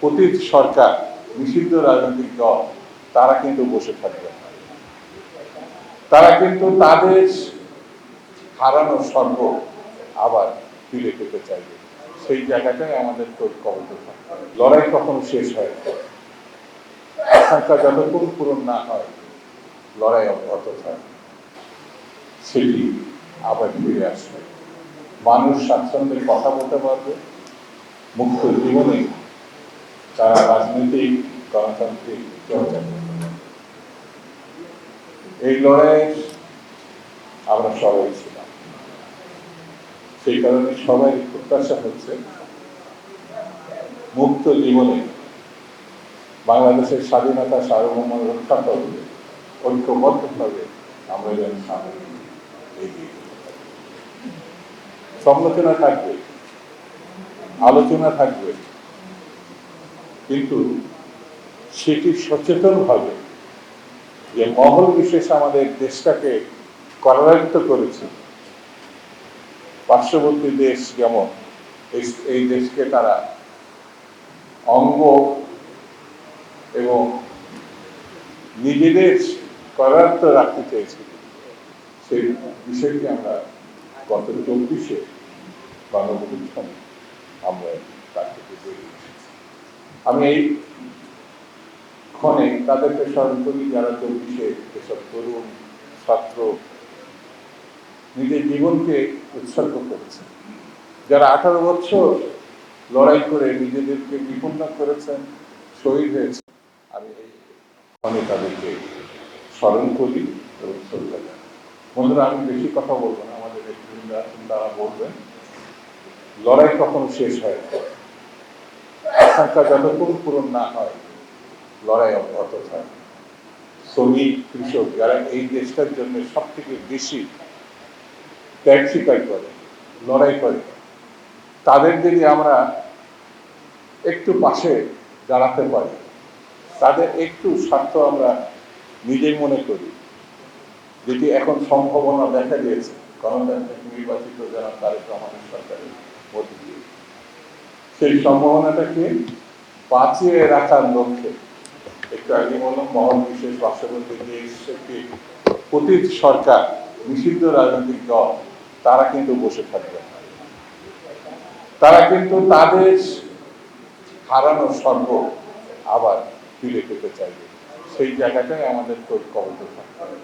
অতীত সরকার নিষিদ্ধ রাজনৈতিক দল তারা কিন্তু বসে থাকবে না। তারা কিন্তু তাদের হারানো স্বর্গ আবার ফিরে পেতে চাইবে। সেই জায়গাটাই আমাদের কবল থাকতে হবে। লড়াই কখনো শেষ হয় না। আকাঙ্ক্ষা যতক্ষণ পূরণ না হয় লড়াই অব্যাহত থাকে। সেটি আবার ফিরে আসবে। মানুষ স্বাচ্ছন্দ্যে কথা বলতে পারবে, মুক্ত জীবনে তারা রাজনৈতিক গণতান্ত্রিক চর্চা করতে পারবে। এই লড়াইয়ের আমরা সবাই ছিলাম। সেই কারণে সবাই প্রত্যাশা হচ্ছে মুক্ত জীবনে বাংলাদেশের স্বাধীনতা সার্বভৌম রক্ষা করবে ঐক্যবদ্ধভাবে আমরা যেন সামনে এগিয়ে যেতে পারি। সমালোচনা থাকবে, আলোচনা থাকবে, কিন্তু সেটি সচেতনভাবে যে মহল বিশেষ আমাদের দেশটাকে করায়ত্ত করেছে, পার্শ্ববর্তী দেশ যেমন এই দেশকে তারা অঙ্গ এবং নিজেদের করায়ত্ত রাখতে চেয়েছিল, সেই বিষয়টি আমরা গত 24-এ গণঅভ্যুত্থানে আমরা তার থেকে বেরিয়ে এসেছি। আমি এই ক্ষণে তাদেরকে স্মরণ করি যারা 24-এ এসব তরুণ ছাত্র নিজের জীবনকে উৎসর্গ করেছে, যারা 18 বছর লড়াই করে নিজেদেরকে বিপন্ন করেছেন, শহীদ হয়েছে। আমি তাদেরকে স্মরণ করি এবং শ্রদ্ধা জানাই। বন্ধুরা, আমি বেশি কথা বলবো না, আমাদের নেতৃবৃন্দরা তারা বলবেন। লড়াই কখনো শেষ হয় না। আকাঙ্ক্ষা যতক্ষণ পূরণ না হয় লড়াই অব্যাহত থাকে। শ্রমিক, কৃষক যারা এই দেশটার জন্য সব থেকে বেশি ত্যাগ স্বীকার করে, লড়াই করে, তাদের যদি আমরা একটু পাশে দাঁড়াতে পারি, তাদের একটু স্বার্থ আমরা নিজেই মনে করি, যেটি এখন সম্ভাবনা দেখা দিয়েছে গণতান্ত্রিক নির্বাচিত যারা তারেক রহমানের সরকারের মধ্যে দিয়ে, সেই সম্ভাবনাটাকে বাঁচিয়ে রাখার লক্ষ্যে একটু আগে বললাম মহল বিশেষ পার্শ্ববর্তী দেশ একটি অতীত সরকার নিষিদ্ধ রাজনৈতিক দল তারা কিন্তু বসে থাকবে না। তারা কিন্তু তাদের হারানো স্বর্গ আবার ফিরে পেতে চাইবে। সেই জায়গাটাই আমাদের কবল থাকতে হবে।